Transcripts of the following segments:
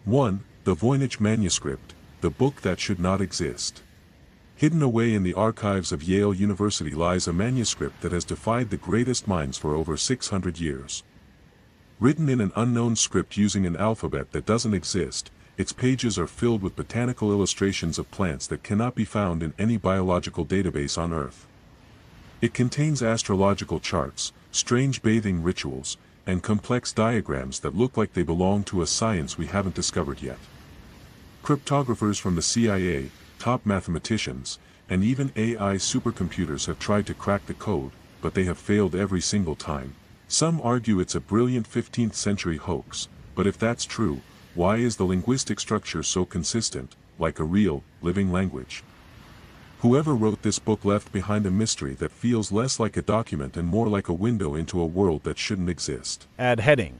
1. The Voynich Manuscript, the book that should not exist. Hidden away in the archives of Yale University lies a manuscript that has defied the greatest minds for over 600 years. Written in an unknown script using an alphabet that doesn't exist, its pages are filled with botanical illustrations of plants that cannot be found in any biological database on Earth. It contains astrological charts, strange bathing rituals, and complex diagrams that look like they belong to a science we haven't discovered yet. Cryptographers from the CIA, top mathematicians, and even AI supercomputers have tried to crack the code, but they have failed every single time. Some argue it's a brilliant 15th century hoax, but if that's true, why is the linguistic structure so consistent, like a real, living language? Whoever wrote this book left behind a mystery that feels less like a document and more like a window into a world that shouldn't exist. Add heading.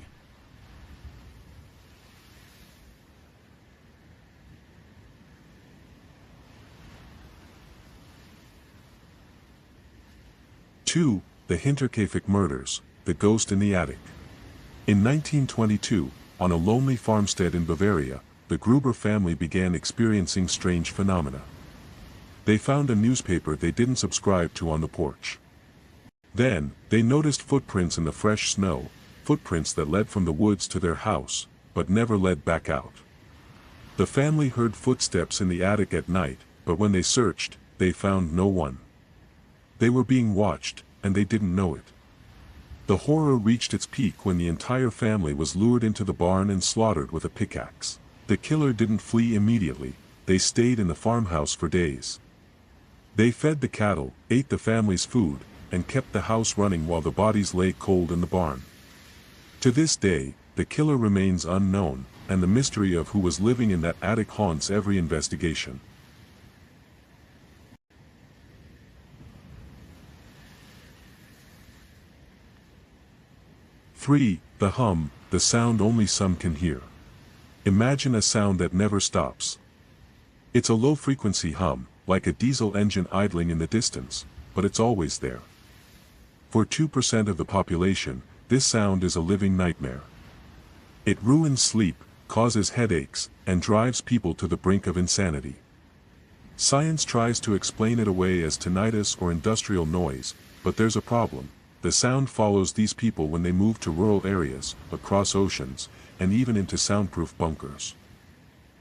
Two, the Hinterkaifeck murders, the ghost in the attic. In 1922, on a lonely farmstead in Bavaria, the Gruber family began experiencing strange phenomena. They found a newspaper they didn't subscribe to on the porch. Then, they noticed footprints in the fresh snow, footprints that led from the woods to their house, but never led back out. The family heard footsteps in the attic at night, but when they searched, they found no one. They were being watched, and they didn't know it. The horror reached its peak when the entire family was lured into the barn and slaughtered with a pickaxe. The killer didn't flee immediately, they stayed in the farmhouse for days. They fed the cattle, ate the family's food, and kept the house running while the bodies lay cold in the barn. To this day, the killer remains unknown, and the mystery of who was living in that attic haunts every investigation. Three, the hum, the sound only some can hear. Imagine a sound that never stops. It's a low-frequency hum, like a diesel engine idling in the distance, but it's always there. For 2% of the population, this sound is a living nightmare. It ruins sleep, causes headaches, and drives people to the brink of insanity. Science tries to explain it away as tinnitus or industrial noise, but there's a problem. The sound follows these people when they move to rural areas, across oceans, and even into soundproof bunkers.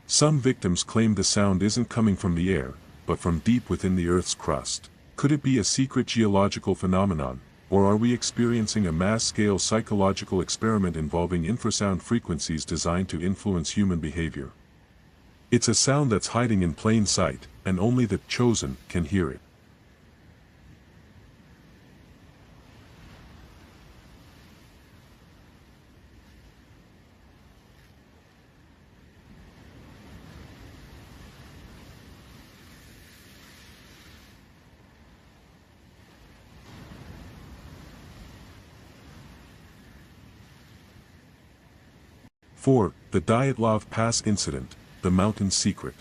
Some victims claim the sound isn't coming from the air, but from deep within the Earth's crust. Could it be a secret geological phenomenon, or are we experiencing a mass-scale psychological experiment involving infrasound frequencies designed to influence human behavior? It's a sound that's hiding in plain sight, and only the chosen can hear it. Four, the Dyatlov Pass Incident, the Mountain Secret.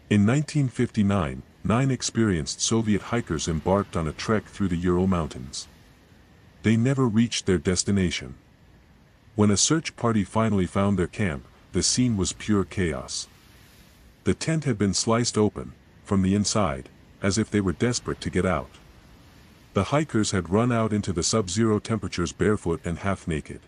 In 1959, 9 experienced Soviet hikers embarked on a trek through the Ural Mountains. They never reached their destination. When a search party finally found their camp, the scene was pure chaos. The tent had been sliced open, from the inside, as if they were desperate to get out. The hikers had run out into the sub-zero temperatures barefoot and half-naked.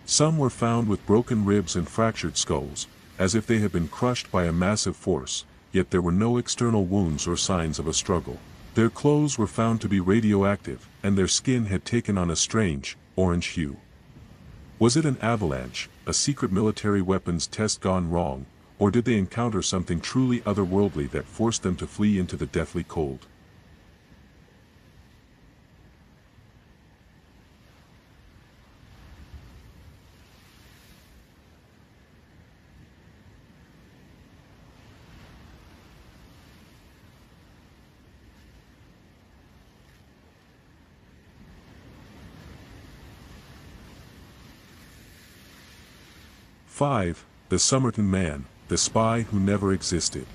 Some were found with broken ribs and fractured skulls, as if they had been crushed by a massive force, yet there were no external wounds or signs of a struggle. Their clothes were found to be radioactive, and their skin had taken on a strange, orange hue. Was it an avalanche, a secret military weapons test gone wrong, or did they encounter something truly otherworldly that forced them to flee into the deathly cold? Five, the Somerton Man, the spy who never existed.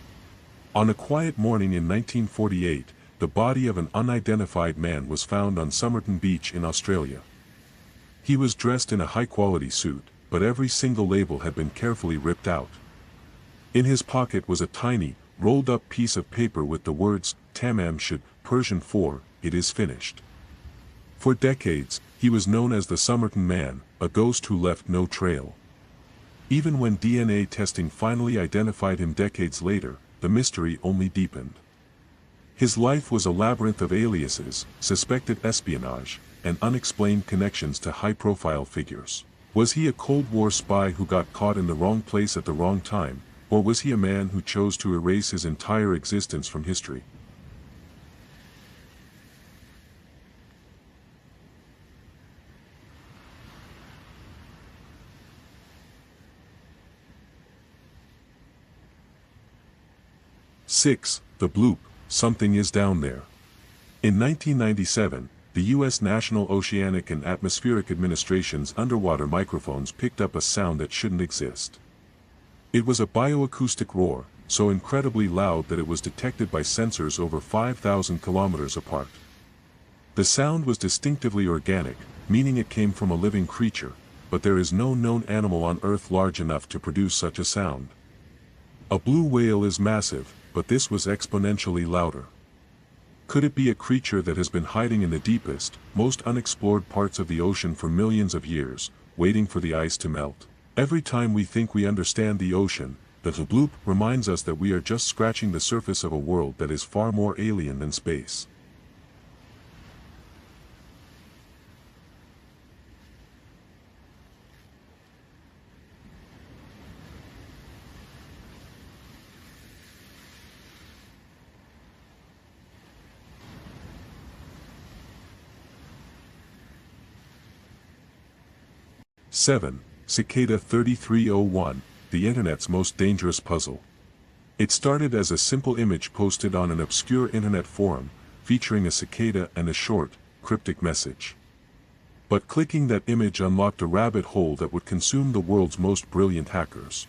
On a quiet morning in 1948, the body of an unidentified man was found on Somerton Beach in Australia. He was dressed in a high-quality suit, but every single label had been carefully ripped out. In his pocket was a tiny, rolled-up piece of paper with the words, Tamam Shud, Persian for, it is finished. For decades, he was known as the Somerton Man, a ghost who left no trail. Even when DNA testing finally identified him decades later, the mystery only deepened. His life was a labyrinth of aliases, suspected espionage, and unexplained connections to high-profile figures. Was he a Cold War spy who got caught in the wrong place at the wrong time, or was he a man who chose to erase his entire existence from history? Six, the bloop, something is down there. In 1997, the U.S. National Oceanic and Atmospheric Administration's underwater microphones picked up a sound that shouldn't exist. It was a bioacoustic roar, so incredibly loud that it was detected by sensors over 5,000 kilometers apart. The sound was distinctively organic, meaning it came from a living creature, but there is no known animal on Earth large enough to produce such a sound. A blue whale is massive, but this was exponentially louder. Could it be a creature that has been hiding in the deepest, most unexplored parts of the ocean for millions of years, waiting for the ice to melt? Every time we think we understand the ocean, the bloop reminds us that we are just scratching the surface of a world that is far more alien than space. Seven. Cicada 3301, the Internet's most dangerous puzzle. It started as a simple image posted on an obscure internet forum, featuring a cicada and a short, cryptic message. But clicking that image unlocked a rabbit hole that would consume the world's most brilliant hackers.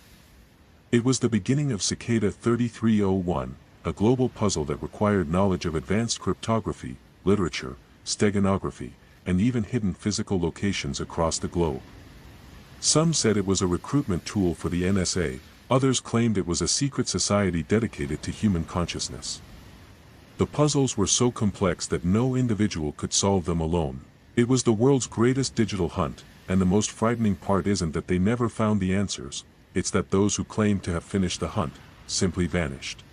It was the beginning of Cicada 3301, a global puzzle that required knowledge of advanced cryptography, literature, steganography, and even hidden physical locations across the globe. Some said it was a recruitment tool for the NSA, others claimed it was a secret society dedicated to human consciousness. The puzzles were so complex that no individual could solve them alone. It was the world's greatest digital hunt, and the most frightening part isn't that they never found the answers, it's that those who claimed to have finished the hunt, simply vanished.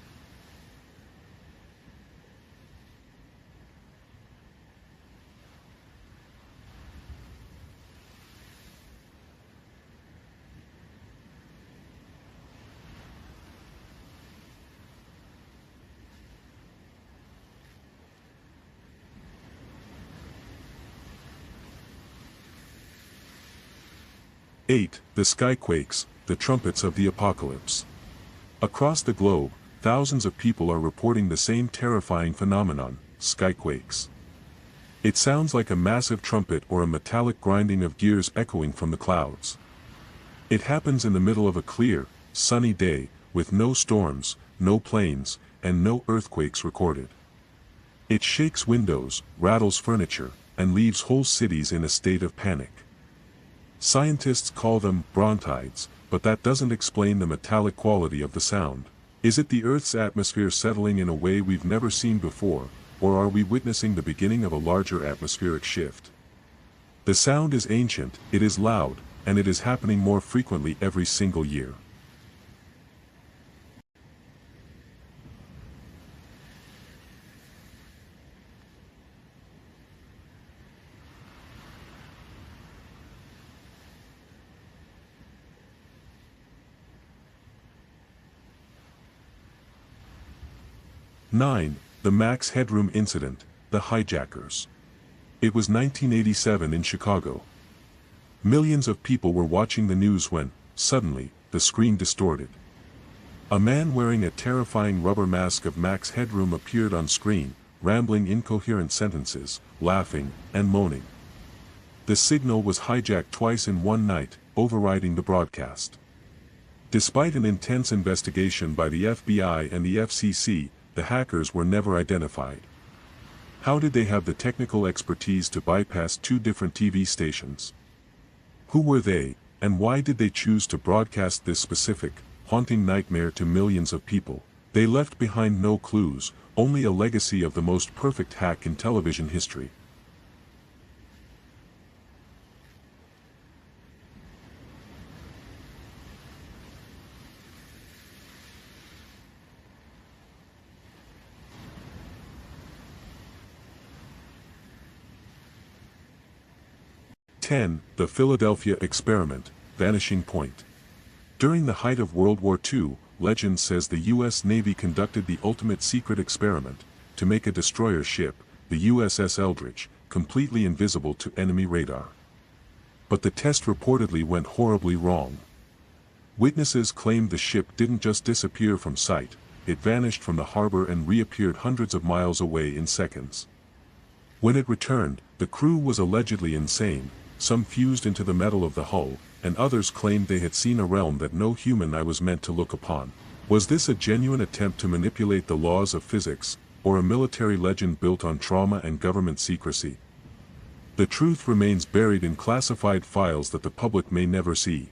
Eight. The skyquakes, the trumpets of the apocalypse. Across the globe, thousands of people are reporting the same terrifying phenomenon, skyquakes. It sounds like a massive trumpet or a metallic grinding of gears echoing from the clouds. It happens in the middle of a clear, sunny day, with no storms, no planes, and no earthquakes recorded. It shakes windows, rattles furniture, and leaves whole cities in a state of panic. Scientists call them brontides, but that doesn't explain the metallic quality of the sound. Is it the Earth's atmosphere settling in a way we've never seen before, or are we witnessing the beginning of a larger atmospheric shift? The sound is ancient, it is loud, and it is happening more frequently every single year. Nine. The Max Headroom Incident, the hijackers. It was 1987 in Chicago. Millions of people were watching the news when, suddenly, the screen distorted. A man wearing a terrifying rubber mask of Max Headroom appeared on screen, rambling incoherent sentences, laughing, and moaning. The signal was hijacked twice in one night, overriding the broadcast. Despite an intense investigation by the FBI and the FCC, the hackers were never identified. How did they have the technical expertise to bypass two different TV stations? Who were they, And why did they choose to broadcast this specific, haunting nightmare to millions of people? They left behind no clues, only a legacy of the most perfect hack in television history. The Philadelphia Experiment, Vanishing Point. During the height of World War II, legend says the U.S. Navy conducted the ultimate secret experiment, to make a destroyer ship, the USS Eldridge, completely invisible to enemy radar. But the test reportedly went horribly wrong. Witnesses claimed the ship didn't just disappear from sight, it vanished from the harbor and reappeared hundreds of miles away in seconds. When it returned, the crew was allegedly insane. Some fused into the metal of the hull, and others claimed they had seen a realm that no human eye was meant to look upon. Was this a genuine attempt to manipulate the laws of physics, or a military legend built on trauma and government secrecy? The truth remains buried in classified files that the public may never see.